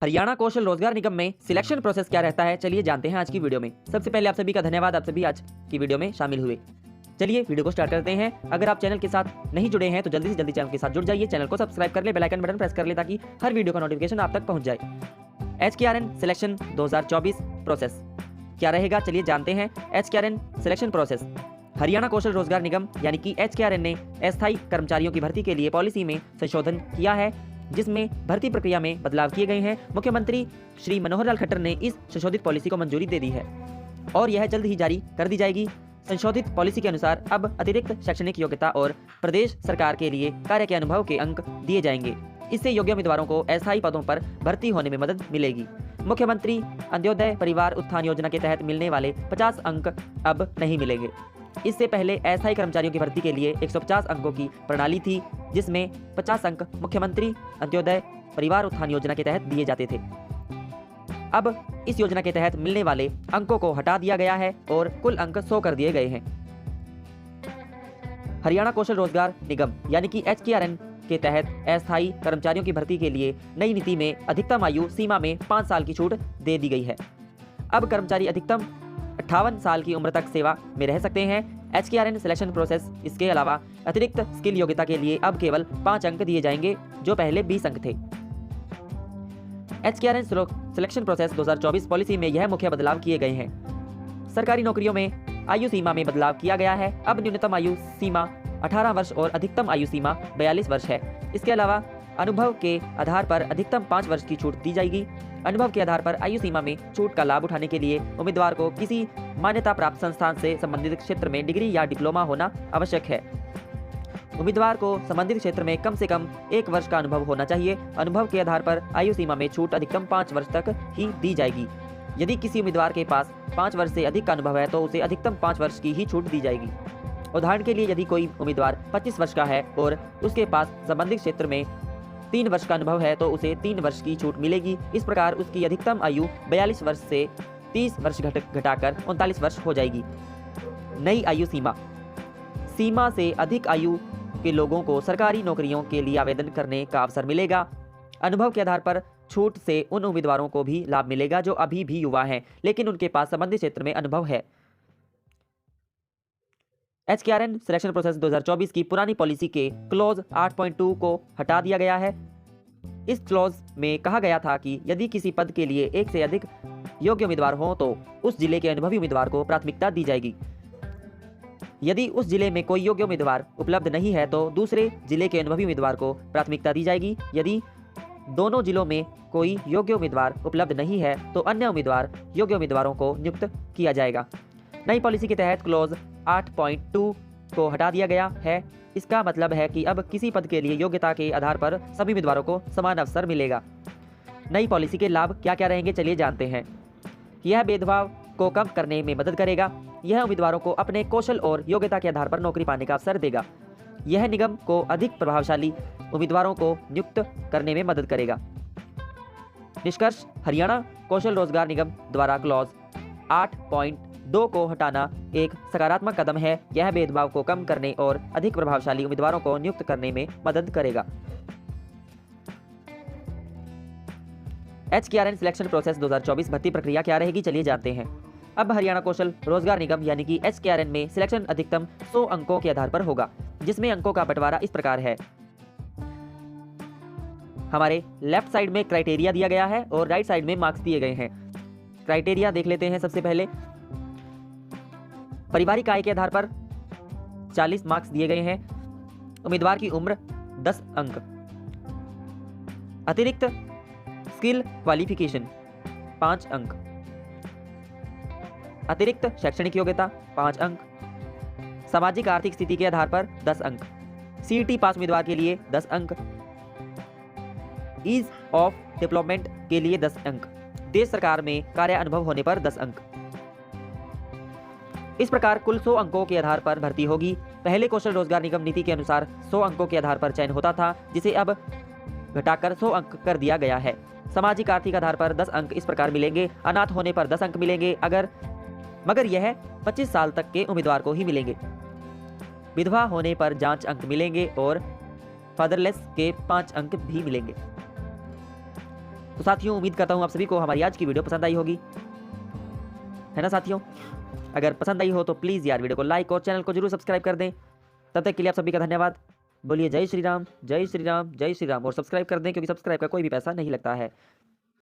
हरियाणा कौशल रोजगार निगम में selection process क्या रहता है, चलिए जानते हैं आज की वीडियो में। सबसे पहले आप सभी का धन्यवाद, आप सभी आज की वीडियो में शामिल हुए। चलिए वीडियो को स्टार्ट करते हैं। अगर आप चैनल के साथ नहीं जुड़े हैं तो जल्दी से जल्दी चैनल के साथ जुड़ जाइए, चैनल को सब्सक्राइब कर ले, बेल आइकन बटन प्रेस कर ले ताकि हर वीडियो का नोटिफिकेशन आप तक पहुंच जाए। HKRN सिलेक्शन 2024 प्रोसेस क्या रहेगा, चलिए जानते हैं। HKRN सिलेक्शन प्रोसेस हरियाणा कौशल रोजगार निगम यानी कि HKRN ने अस्थायी कर्मचारियों की भर्ती के लिए पॉलिसी में संशोधन किया है, जिसमें भर्ती प्रक्रिया में बदलाव किए गए हैं। मुख्यमंत्री श्री मनोहर लाल खट्टर ने इस संशोधित पॉलिसी को मंजूरी दे दी है और यह जल्द ही जारी कर दी जाएगी। संशोधित पॉलिसी के अनुसार अब अतिरिक्त शैक्षणिक योग्यता और प्रदेश सरकार के लिए कार्य के अनुभव के अंक दिए जाएंगे। इससे योग्य उम्मीदवारों को अस्थायी पदों पर भर्ती होने में मदद मिलेगी। मुख्यमंत्री अंत्योदय परिवार उत्थान योजना के तहत मिलने वाले 50 अंक अब नहीं मिलेंगे। इससे पहले अस्थायी कर्मचारियों की भर्ती के लिए 150 अंकों की प्रणाली थी, जिसमें 50 अंक मुख्यमंत्री अंत्योदय परिवार उत्थान योजना के तहत दिए जाते थे। अब इस योजना के तहत मिलने वाले अंकों को हटा दिया गया है और कुल अंक 100 कर दिए गए हैं। हरियाणा कौशल रोजगार निगम यानी कि HKRN के तहत अस्थायी कर्मचारियों की भर्ती के लिए नई नीति में अधिकतम आयु सीमा में 5 साल की छूट दे दी गई है। अब कर्मचारी अधिकतम 58 साल की उम्र तक सेवा में रह सकते हैं। HKRN सिलेक्शन प्रोसेस इसके अलावा अतिरिक्त स्किल योग्यता के लिए अब केवल 5 अंक दिए जाएंगे, जो पहले 20 अंक थे। HKRN सिलेक्शन प्रोसेस 2024 पॉलिसी में यह मुख्य बदलाव किए गए हैं। सरकारी नौकरियों में आयु सीमा में बदलाव किया गया है। अब न्यूनतम आयु सीमा 18 वर्ष और अधिकतम आयु सीमा 42 वर्ष है। इसके अलावा अनुभव के आधार पर अधिकतम 5 वर्ष की छूट दी जाएगी। अनुभव के आधार पर आयु सीमा में छूट का लाभ उठाने के लिए उम्मीदवार को किसी मान्यता प्राप्त संस्थान से संबंधित क्षेत्र में डिग्री या डिप्लोमा होना आवश्यक है। उम्मीदवार को संबंधित क्षेत्र में कम से कम 1 वर्ष का अनुभव होना चाहिए। अनुभव के आधार पर आयु सीमा में छूट अधिकतम 5 वर्ष तक ही दी जाएगी। यदि किसी उम्मीदवार के पास 5 वर्ष से अधिक का अनुभव है तो उसे अधिकतम 5 वर्ष की ही छूट दी जाएगी। उदाहरण के लिए, यदि कोई उम्मीदवार 25 वर्ष का है और उसके पास संबंधित क्षेत्र में 3 वर्ष का अनुभव है तो उसे 3 वर्ष की छूट मिलेगी। इस प्रकार उसकी अधिकतम आयु 42 वर्ष से 30 वर्ष घटाकर 39 वर्ष हो जाएगी। नई आयु सीमा से अधिक आयु के लोगों को सरकारी नौकरियों के लिए आवेदन करने का अवसर मिलेगा। अनुभव के आधार पर छूट से उन उम्मीदवारों को भी लाभ मिलेगा जो अभी भी युवा हैं, लेकिन उनके पास संबंधित क्षेत्र में अनुभव है। HKRN सिलेक्शन प्रोसेस 2024 की पुरानी पॉलिसी के क्लॉज 8.2 को हटा दिया गया है। इस क्लॉज में कहा गया था कि यदि किसी पद के लिए एक से अधिक योग्य उम्मीदवार हो तो उस जिले के अनुभवी उम्मीदवार को प्राथमिकता दी जाएगी। यदि उस जिले में कोई योग्य उम्मीदवार उपलब्ध नहीं है तो दूसरे जिले के अनुभवी उम्मीदवार को प्राथमिकता दी जाएगी। यदि दोनों जिलों में कोई योग्य उम्मीदवार उपलब्ध नहीं है तो अन्य योग्य उम्मीदवारों को नियुक्त किया जाएगा। नई पॉलिसी के तहत क्लॉज 8.2 को हटा दिया गया है। इसका मतलब है कि अब किसी पद के लिए योग्यता के आधार पर सभी उम्मीदवारों को समान अवसर मिलेगा। नई पॉलिसी के लाभ क्या क्या रहेंगे, चलिए जानते हैं। यह भेदभाव को कम करने में मदद करेगा। यह उम्मीदवारों को अपने कौशल और योग्यता के आधार पर नौकरी पाने का अवसर देगा। यह निगम को अधिक प्रभावशाली उम्मीदवारों को नियुक्त करने में मदद करेगा। निष्कर्ष, हरियाणा कौशल रोजगार निगम द्वारा क्लॉज 8.2 को हटाना एक सकारात्मक कदम है। यह भेदभाव को कम करने और अधिक प्रभावशाली उम्मीदवारों को नियुक्त करने में मदद करेगा। HKRN सिलेक्शन प्रोसेस 2024 भर्ती प्रक्रिया क्या रहेगी, चलिए जानते हैं। अब हरियाणा कौशल रोजगार निगम यानी कि HKRN में सिलेक्शन अधिकतम 100 अंकों के आधार पर होगा, जिसमें अंकों का बंटवारा इस प्रकार है। हमारे लेफ्ट साइड में क्राइटेरिया दिया गया है और राइट साइड में मार्क्स दिए गए हैं। क्राइटेरिया देख लेते हैं। सबसे पहले पारिवारिक आय के आधार पर 40 मार्क्स दिए गए हैं। उम्मीदवार की उम्र 10 अंक। अतिरिक्त स्किल क्वालिफिकेशन 5 अंक। अतिरिक्त शैक्षणिक योग्यता 5 अंक। सामाजिक आर्थिक स्थिति के आधार पर 10 अंक। CET पास उम्मीदवार के लिए 10 अंक। ईज ऑफ डेवलपमेंट के लिए 10 अंक। देश सरकार में कार्य अनुभव होने पर 10 अंक। इस प्रकार कुल 100 अंकों के आधार पर भर्ती होगी। पहले कौशल रोजगार निगम नीति के अनुसार 100 अंकों के आधार पर चयन होता था, जिसे अब घटाकर 100 अंक कर दिया गया है। सामाजिक आर्थिक आधार पर 10 अंक इस प्रकार मिलेंगे। अनाथ होने पर 10 अंक मिलेंगे, मगर यह 25 साल तक के उम्मीदवार को ही मिलेंगे। विधवा होने पर जांच अंक मिलेंगे और फादरलेस के 5 अंक भी मिलेंगे। तो साथियों उम्मीद करता हूँ आप सभी को हमारी आज की वीडियो पसंद आई होगी, है ना साथियों। अगर पसंद आई हो तो प्लीज़ यार वीडियो को लाइक और चैनल को जरूर सब्सक्राइब कर दें। तब तक के लिए आप सभी का धन्यवाद। बोलिए जय श्री राम, जय श्री राम, जय श्री राम, और सब्सक्राइब कर दें क्योंकि सब्सक्राइब का कोई भी पैसा नहीं लगता है।